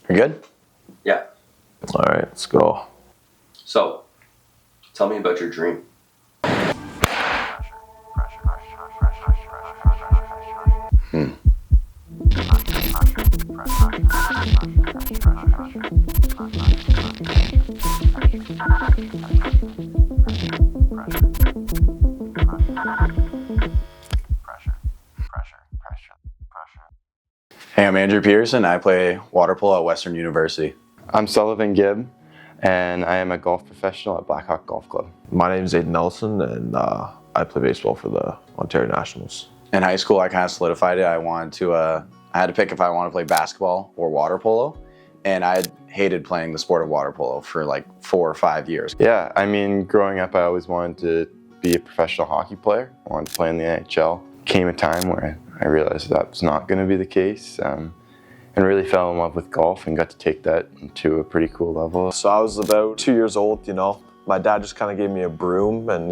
You good? Yeah. All right, let's go. So, tell me about your dream. Hey, I'm Andrew Pederson. I play water polo at Western University. I'm Sullivan Gibb, and I am a golf professional at Blackhawk Golf Club. My name is Aaden, and I play baseball for the Ontario Nationals. In high school, I kind of solidified it. I had to pick if I wanted to play basketball or water polo, and I hated playing the sport of water polo for like 4 or 5 years. Yeah, I mean, growing up, I always wanted to be a professional hockey player. I wanted to play in the NHL. Came a time where I realized that was not going to be the case, and really fell in love with golf and got to take that to a pretty cool level. So I was about 2 years old, My dad just kind of gave me a broom and,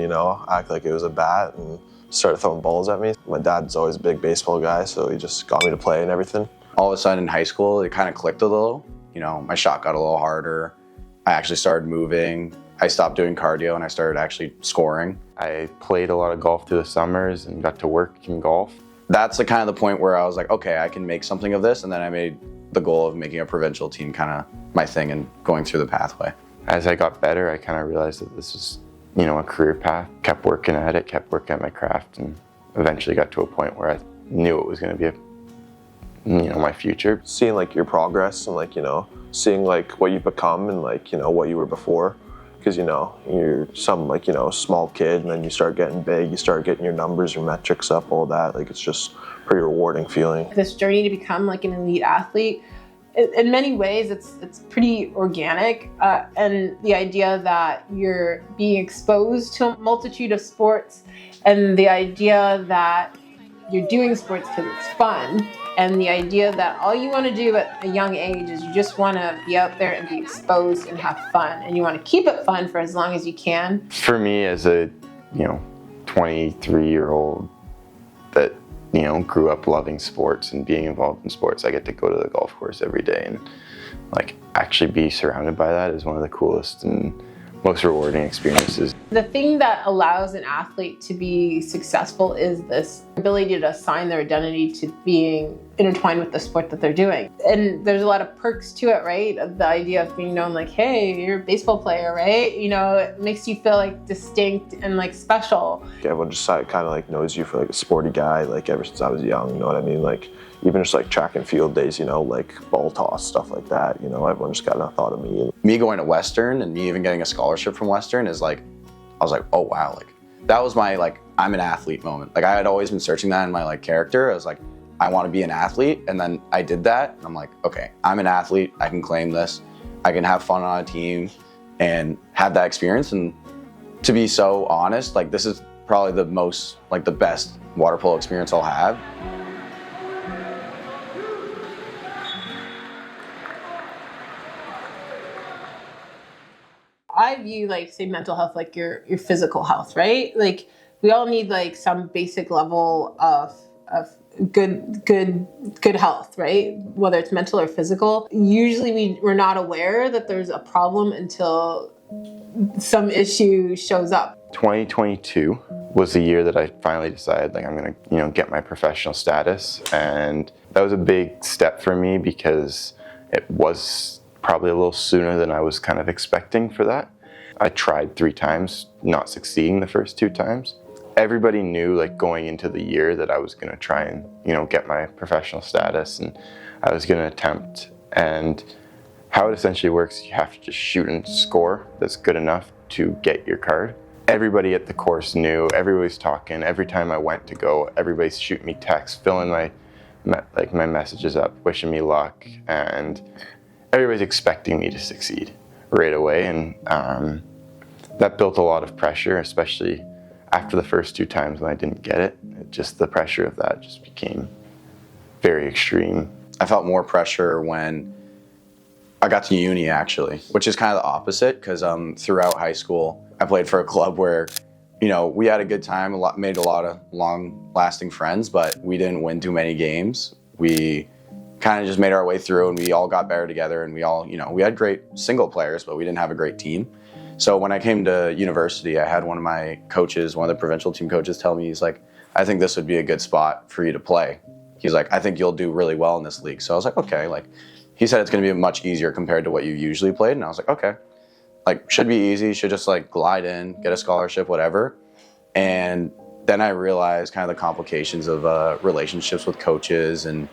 act like it was a bat and started throwing balls at me. My dad's always a big baseball guy, so he just got me to play and everything. All of a sudden in high school, it kind of clicked a little. My shot got a little harder. I actually started moving. I stopped doing cardio and I started actually scoring. I played a lot of golf through the summers and got to work in golf. That's the kind of the point where I was like, okay, I can make something of this. And then I made the goal of making a provincial team kind of my thing and going through the pathway. As I got better, I kind of realized that this was, a career path. Kept working at it, kept working at my craft, and eventually got to a point where I knew it was going to be my future. Seeing your progress and seeing what you've become and what you were before. Because you're some small kid, and then you start getting big, you start getting your numbers, your metrics up, all that. It's just a pretty rewarding feeling. This journey to become an elite athlete, in many ways, it's pretty organic, and the idea that you're being exposed to a multitude of sports, and the idea that you're doing sports because it's fun, and the idea that all you want to do at a young age is you just want to be out there and be exposed and have fun, and you want to keep it fun for as long as you can. For me, as a 23-year-old that grew up loving sports and being involved in sports, I get to go to the golf course every day and actually be surrounded by that is one of the coolest and most rewarding experiences. The thing that allows an athlete to be successful is this ability to assign their identity to being intertwined with the sport that they're doing. And there's a lot of perks to it, right? The idea of being known hey, you're a baseball player, right? It makes you feel distinct and special. Everyone just kind of knows you for a sporty guy, ever since I was young, you know what I mean? Even just track and field days, ball toss, stuff like that, everyone just got a thought of me. Me going to Western and me even getting a scholarship from Western is I was oh wow, that was my I'm an athlete moment. I had always been searching that in my character. I was I want to be an athlete, and then I did that, and I'm okay, I'm an athlete, I can claim this, I can have fun on a team and have that experience. And to be so honest, this is probably the most, the best water polo experience I'll have. I view say mental health your physical health, right? We all need some basic level of good health, right? Whether it's mental or physical. Usually we're not aware that there's a problem until some issue shows up. 2022 was the year that I finally decided I'm gonna get my professional status, and that was a big step for me because it was probably a little sooner than I was kind of expecting for that. I tried 3 times, not succeeding the first 2 times. Everybody knew going into the year that I was gonna try and get my professional status, and I was gonna attempt. And how it essentially works, you have to just shoot and score that's good enough to get your card. Everybody at the course knew, everybody's talking. Every time I went to go, everybody's shooting me texts, filling my messages up, wishing me luck, and everybody's expecting me to succeed right away, and that built a lot of pressure, especially after the first 2 times when I didn't get it. The pressure of that just became very extreme. I felt more pressure when I got to uni, actually, which is kind of the opposite, because throughout high school, I played for a club where, we had a good time, made a lot of long-lasting friends, but we didn't win too many games. We kind of just made our way through, and we all got better together, and we all, we had great single players, but we didn't have a great team. So when I came to university, I had one of my coaches, one of the provincial team coaches, tell me, he's like, I think this would be a good spot for you to play. He's like, I think you'll do really well in this league. So I was like, okay. Like, he said it's going to be much easier compared to what you usually played. And I was like, okay. Like, should be easy. Should just like glide in, get a scholarship, whatever. And then I realized kind of the complications of relationships with coaches and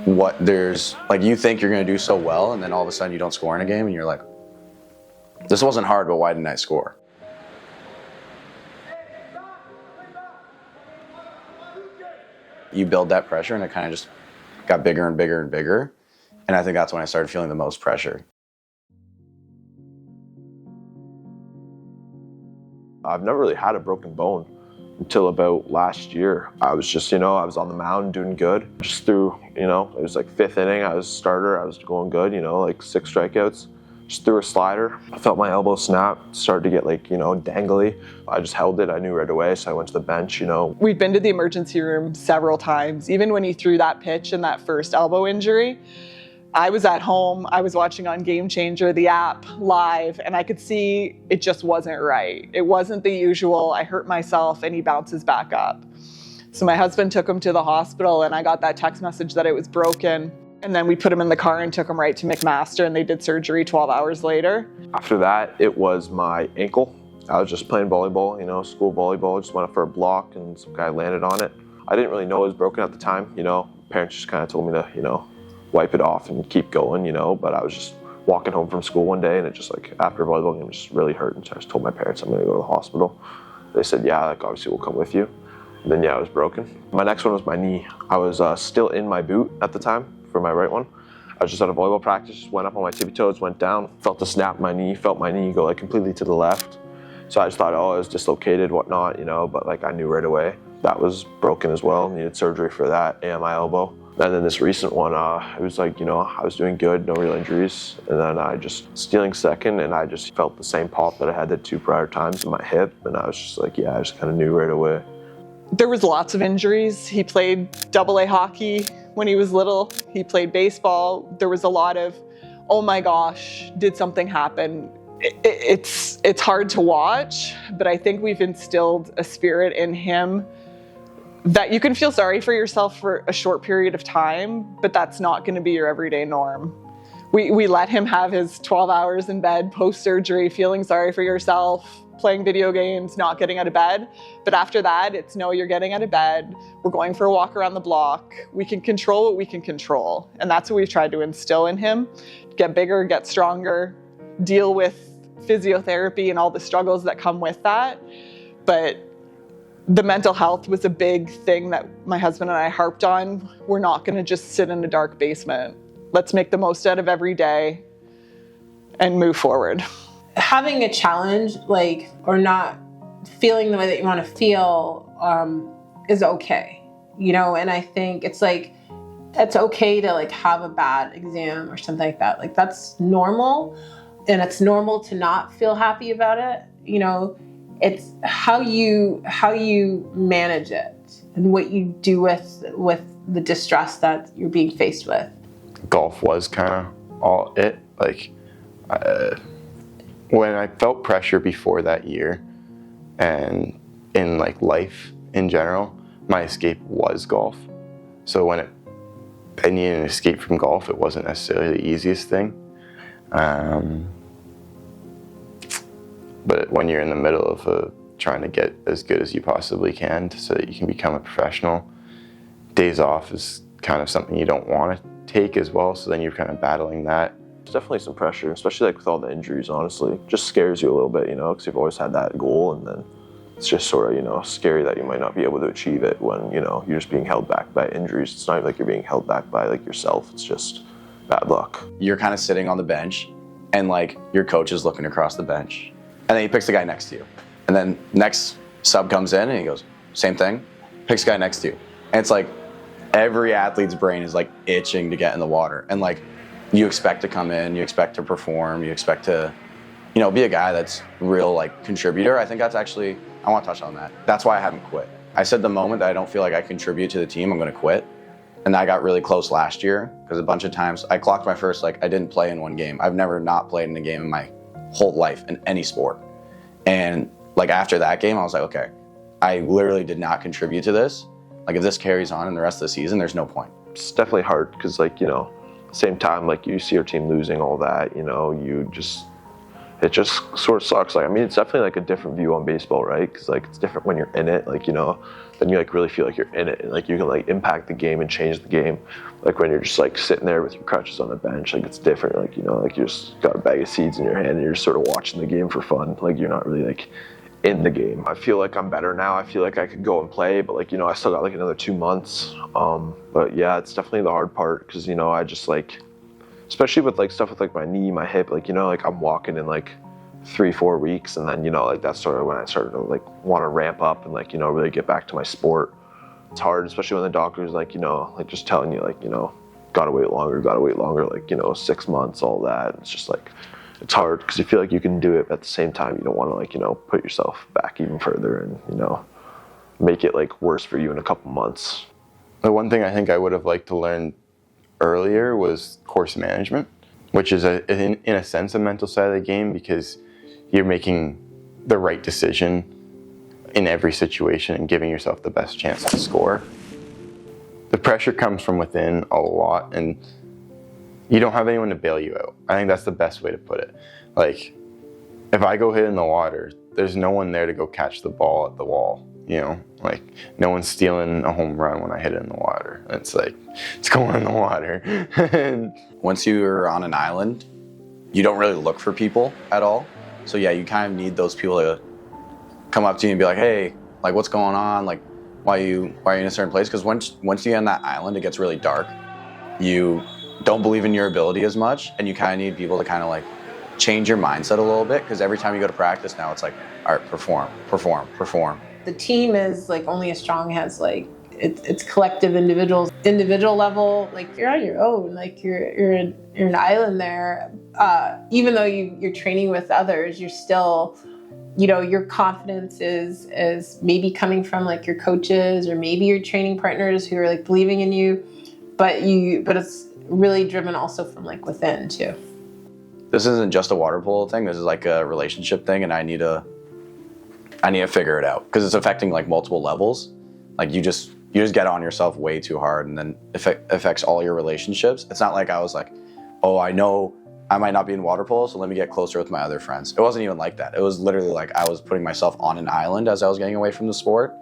what there's, like, you think you're going to do so well, and then all of a sudden you don't score in a game, and you're like, this wasn't hard, but why didn't I score? You build that pressure, and it kind of just got bigger and bigger and bigger. And I think that's when I started feeling the most pressure. I've never really had a broken bone until about last year. I was just, I was on the mound doing good. Just threw, it was like 5th inning, I was starter, I was going good, like 6 strikeouts. Just threw a slider. I felt my elbow snap, started to get like, dangly. I just held it, I knew right away, so I went to the bench, We've been to the emergency room several times. Even when he threw that pitch in that first elbow injury, I was at home, I was watching on Game Changer, the app, live, and I could see it just wasn't right. It wasn't the usual, I hurt myself, and he bounces back up. So my husband took him to the hospital, and I got that text message that it was broken. And then we put him in the car and took him right to McAllister, and they did surgery 12 hours later. After that, it was my ankle. I was just playing volleyball, school volleyball. Just went up for a block, and some guy landed on it. I didn't really know it was broken at the time, Parents just kind of told me to, wipe it off and keep going, but I was just walking home from school one day, and it just like, after a volleyball game, it just really hurt. And so I just told my parents I'm gonna go to the hospital. They said, yeah, like obviously we'll come with you. And then, yeah, it was broken. My next one was my knee. I was still in my boot at the time for my right one. I was just at a volleyball practice, just went up on my tippy toes, went down, felt the snap in my knee, felt my knee go like completely to the left. So I just thought, oh, it was dislocated, whatnot, but like I knew right away. That was broken as well, needed surgery for that and my elbow. And then this recent one, it was like, I was doing good, no real injuries. And then I just stealing second, and I just felt the same pop that I had the 2 prior times in my hip. And I was just like, yeah, I just kind of knew right away. There was lots of injuries. He played AA hockey when he was little. He played baseball. There was a lot of, oh my gosh, did something happen? It's hard to watch, but I think we've instilled a spirit in him that you can feel sorry for yourself for a short period of time, but that's not going to be your everyday norm. We let him have his 12 hours in bed post-surgery, feeling sorry for yourself, playing video games, not getting out of bed. But after that, it's no, you're getting out of bed. We're going for a walk around the block. We can control what we can control. And that's what we've tried to instill in him. Get bigger, get stronger, deal with physiotherapy and all the struggles that come with that. But the mental health was a big thing that my husband and I harped on. We're not going to just sit in a dark basement. Let's make the most out of every day and move forward. Having a challenge, or not feeling the way that you want to feel, is okay, and I think it's okay to have a bad exam or something like that. That's normal, and it's normal to not feel happy about it. It's how you manage it and what you do with the distress that you're being faced with. Golf was kind of all it. When I felt pressure before that year, and in life in general, my escape was golf. So when I needed an escape from golf, it wasn't necessarily the easiest thing. But when you're in the middle of trying to get as good as you possibly can so that you can become a professional, days off is kind of something you don't want to take as well. So then you're kind of battling that. There's definitely some pressure, especially with all the injuries, honestly. It just scares you a little bit, because you've always had that goal, and then it's just sort of, scary that you might not be able to achieve it when, you're just being held back by injuries. It's not even like you're being held back by yourself. It's just bad luck. You're kind of sitting on the bench, and your coach is looking across the bench, and then he picks the guy next to you. And then next sub comes in and he goes, same thing, picks the guy next to you. And it's every athlete's brain is itching to get in the water. And you expect to come in, you expect to perform, you expect to, be a guy that's real contributor. I think that's actually, I want to touch on that. That's why I haven't quit. I said the moment that I don't feel like I contribute to the team, I'm going to quit. And I got really close last year because a bunch of times I clocked my first, like I didn't play in one game. I've never not played in a game in my whole life in any sport. And like after that game, I was like, okay, I literally did not contribute to this. Like if this carries on in the rest of the season, there's no point. It's definitely hard because like, you know, same time, like you see your team losing all that, you know, it just sort of sucks. Like, I mean, it's definitely like a different view on baseball, right? Because like it's different when you're in it, like, you know, then you like really feel like you're in it and like you can like impact the game and change the game. Like when you're just like sitting there with your crutches on the bench, like it's different. Like, you know, like you just got a bag of seeds in your hand and you're just sort of watching the game for fun. Like you're not really like in the game. I feel like I'm better now. I feel like I could go and play, but like, you know, I still got like another 2 months. But yeah, it's definitely the hard part because, you know, I just like, especially with like stuff with like my knee, my hip, like, you know, like I'm walking in like 3-4 weeks, and then, you know, like that's sort of when I started to like want to ramp up and like, you know, really get back to my sport. It's hard, especially when the doctor's like, you know, like just telling you like, you know, gotta wait longer, like, you know, 6 months, all that. It's just like, it's hard because you feel like you can do it, but at the same time you don't want to like, you know, put yourself back even further and, you know, make it like worse for you in a couple months. The one thing I think I would have liked to learn earlier was course management, which is in a sense a mental side of the game because you're making the right decision in every situation and giving yourself the best chance to score. The pressure comes from within a lot, and you don't have anyone to bail you out. I think that's the best way to put it. Like, if I go hit in the water, there's no one there to go catch the ball at the wall, you know? Like, no one's stealing a home run when I hit it in the water. It's like, it's going in the water. Once you're on an island, you don't really look for people at all. So yeah, you kind of need those people to come up to you and be like, hey, like what's going on? Like, why are you in a certain place? Because once you're on that island, it gets really dark. You don't believe in your ability as much, and you kind of need people to kind of like change your mindset a little bit, because every time you go to practice now, it's like, all right, perform. The team is like only as strong as like it's collective individuals. Individual level, like you're on your own. Like you're an island there. Even though you're training with others, you're still, you know, your confidence is maybe coming from like your coaches or maybe your training partners who are like believing in you, but it's really driven also from like within too. This isn't just a water polo thing. This is like a relationship thing, and I need to figure it out because it's affecting like multiple levels. Like you just get on yourself way too hard, and then it affects all your relationships. It's not like I was like, oh, I know I might not be in water polo, so let me get closer with my other friends. It wasn't even like that. It was literally like I was putting myself on an island as I was getting away from the sport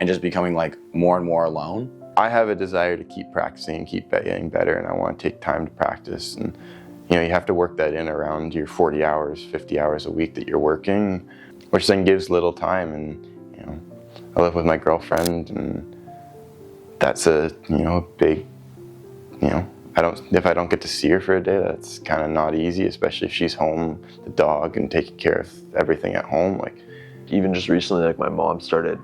and just becoming like more and more alone. I have a desire to keep practicing and keep getting better, and I want to take time to practice. And you know, you have to work that in around your 40 hours, 50 hours a week that you're working, which then gives little time. And you know, I live with my girlfriend, and that's a big, if I don't get to see her for a day, that's kind of not easy, especially if she's home, the dog, and taking care of everything at home. Like, even just recently, like my mom started,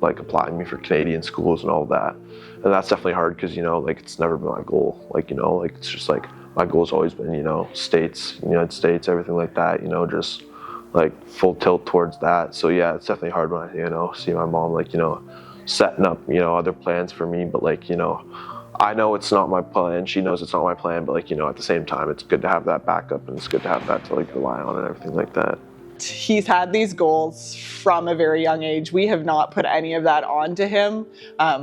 like applying me for Canadian schools and all that. And that's definitely hard because, like it's never been my goal. Like, like it's just like my goal's always been, States, United States, everything like that, just like full tilt towards that. So yeah, it's definitely hard when I, see my mom like, setting up, other plans for me. But like, I know it's not my plan. She knows it's not my plan. But like, at the same time, it's good to have that backup, and it's good to have that to like rely on and everything like that. He's had these goals from a very young age. We have not put any of that onto him.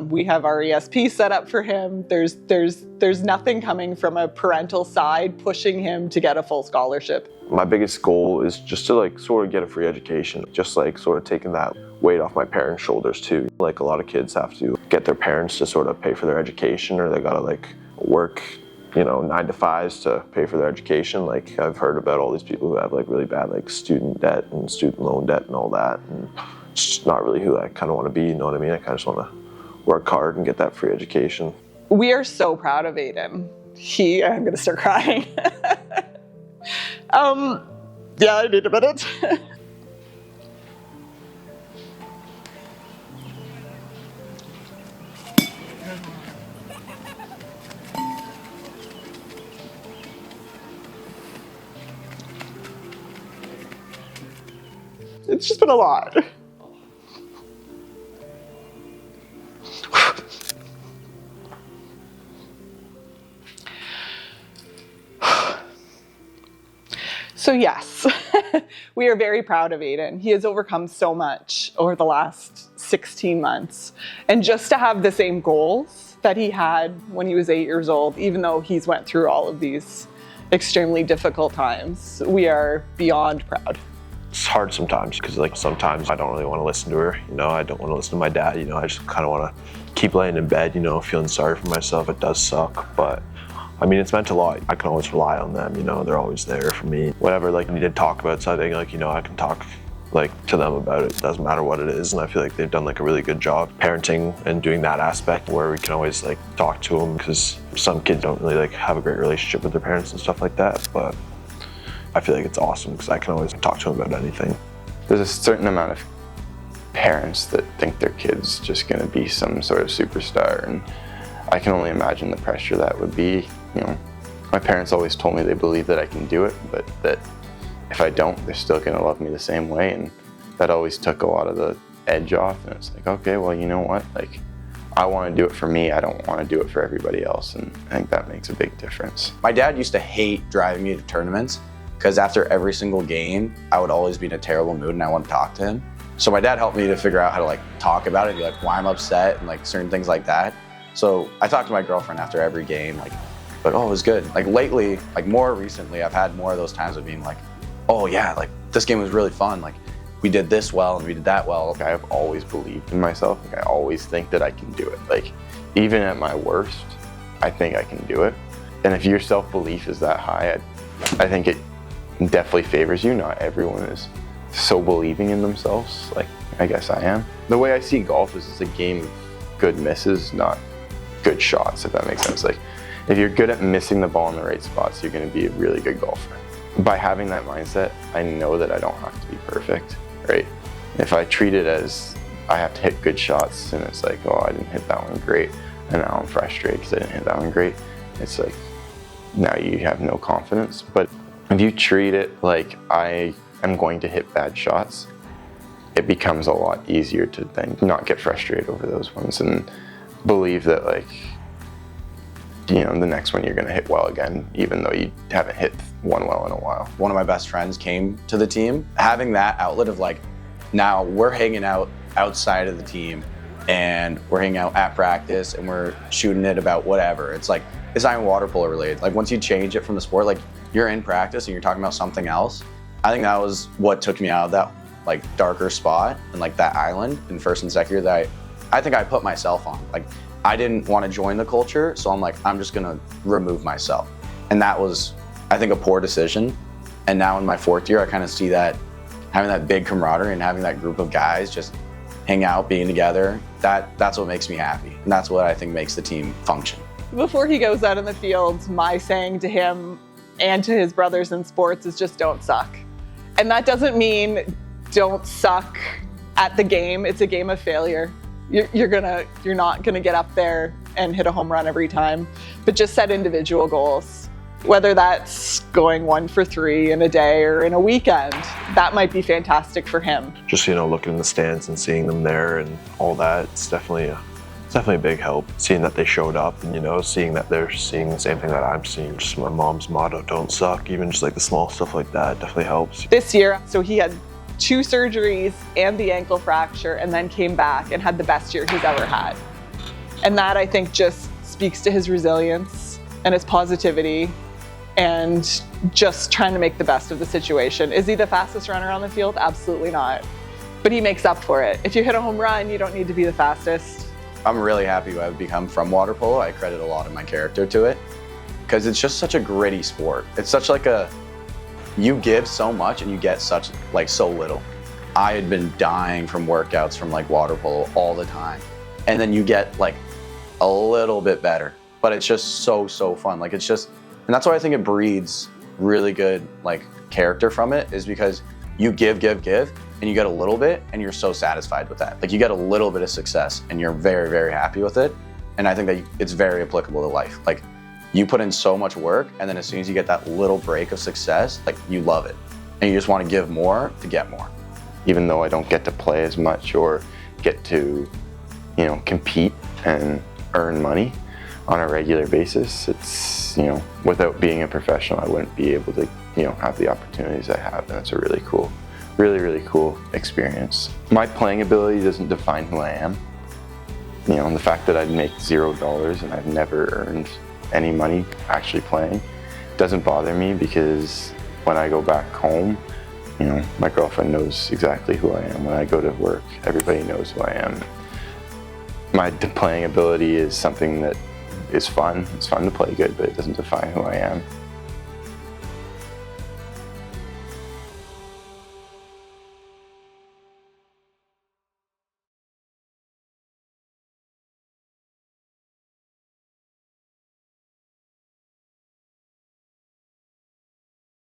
We have our ESP set up for him. There's nothing coming from a parental side pushing him to get a full scholarship. My biggest goal is just to like sort of get a free education, just like sort of taking that weight off my parents' shoulders too. Like a lot of kids have to get their parents to sort of pay for their education, or they gotta like work 9 to 5s to pay for their education. Like I've heard about all these people who have like really bad like student debt and student loan debt and all that, and it's just not really who I kind of want to be, you know what I mean? I kind of just want to work hard and get that free education. We are so proud of Aaden. I'm gonna start crying. Yeah, I need a minute. It's just been a lot. So yes, we are very proud of Aaden. He has overcome so much over the last 16 months. And just to have the same goals that he had when he was 8 years old, even though he's went through all of these extremely difficult times, we are beyond proud. It's hard sometimes because like sometimes I don't really want to listen to her, you know, I don't want to listen to my dad, you know, I just kind of want to keep laying in bed, you know, feeling sorry for myself. It does suck, but I mean, it's meant a lot. I can always rely on them, you know, they're always there for me. Whatever, like, I need to talk about something, like, you know, I can talk, like, to them about it. It doesn't matter what it is, and I feel like they've done, like, a really good job parenting and doing that aspect where we can always, like, talk to them, because some kids don't really, like, have a great relationship with their parents and stuff like that, but I feel like it's awesome because I can always talk to them about anything. There's a certain amount of parents that think their kid's just gonna be some sort of superstar, and I can only imagine the pressure that would be. You know, my parents always told me they believe that I can do it, but that if I don't, they're still gonna love me the same way, and that always took a lot of the edge off. And it's like, okay, well, you know what? Like, I want to do it for me. I don't want to do it for everybody else, and I think that makes a big difference. My dad used to hate driving me to tournaments because after every single game, I would always be in a terrible mood and I wouldn't talk to him. So my dad helped me to figure out how to like talk about it and be like why I'm upset and like certain things like that. So I talked to my girlfriend after every game, like, oh, it was good. Like lately, like more recently, I've had more of those times of being like, oh yeah, like this game was really fun. Like we did this well and we did that well. Like, I've always believed in myself. Like, I always think that I can do it. Like, even at my worst, I think I can do it. And if your self-belief is that high, I think it definitely favors you. Not everyone is so believing in themselves. Like, I guess I am. The way I see golf is it's a game of good misses, not good shots, if that makes sense. Like, if you're good at missing the ball in the right spots, you're going to be a really good golfer. By having that mindset, I know that I don't have to be perfect, right? If I treat it as I have to hit good shots and it's like, oh, I didn't hit that one great, and now I'm frustrated because I didn't hit that one great, it's like, now you have no confidence. But if you treat it like I am going to hit bad shots, it becomes a lot easier to then not get frustrated over those ones and believe that, like, you know, the next one you're going to hit well again, even though you haven't hit one well in a while. One of my best friends came to the team. Having that outlet of like, now we're hanging out outside of the team and we're hanging out at practice and we're shooting it about whatever. It's like, it's not even water polo related. Like once you change it from the sport, like you're in practice and you're talking about something else. I think that was what took me out of that like darker spot and like that island in first and second year that I think I put myself on. Like, I didn't want to join the culture, so I'm like, I'm just gonna remove myself. And that was, I think, a poor decision. And now in my fourth year, I kind of see that having that big camaraderie and having that group of guys just hang out, being together, that's what makes me happy. And that's what I think makes the team function. Before he goes out in the field, my saying to him and to his brothers in sports is just don't suck. And that doesn't mean don't suck at the game. It's a game of failure. You're not gonna get up there and hit a home run every time, but just set individual goals. Whether that's going 1 for 3 in a day or in a weekend, that might be fantastic for him. Just, you know, looking in the stands and seeing them there and all that, it's definitely a big help. Seeing that they showed up and, you know, seeing that they're seeing the same thing that I'm seeing. Just my mom's motto, don't suck. Even just like the small stuff like that definitely helps. This year, so he had 2 surgeries and the ankle fracture and then came back and had the best year he's ever had. And that, I think, just speaks to his resilience and his positivity and just trying to make the best of the situation. Is he the fastest runner on the field? Absolutely not. But he makes up for it. If you hit a home run, you don't need to be the fastest. I'm really happy who I've become from water polo. I credit a lot of my character to it because it's just such a gritty sport. It's such like you give so much and you get such like so little. I had been dying from workouts from like water polo all the time. And then you get like a little bit better, but it's just so fun. Like it's just, and that's why I think it breeds really good like character from it, is because you give, and you get a little bit and you're so satisfied with that. Like you get a little bit of success and you're very happy with it. And I think that it's very applicable to life. Like you put in so much work and then as soon as you get that little break of success, like you love it. And you just want to give more to get more. Even though I don't get to play as much or get to, you know, compete and earn money on a regular basis, it's, you know, without being a professional, I wouldn't be able to have the opportunities I have, and it's a really cool experience. My playing ability doesn't define who I am. And the fact that I'd make $0 and I've never earned any money actually playing doesn't bother me, because when I go back home, my girlfriend knows exactly who I am. When I go to work, everybody knows who I am. My playing ability is something that is fun. It's fun to play good, but it doesn't define who I am.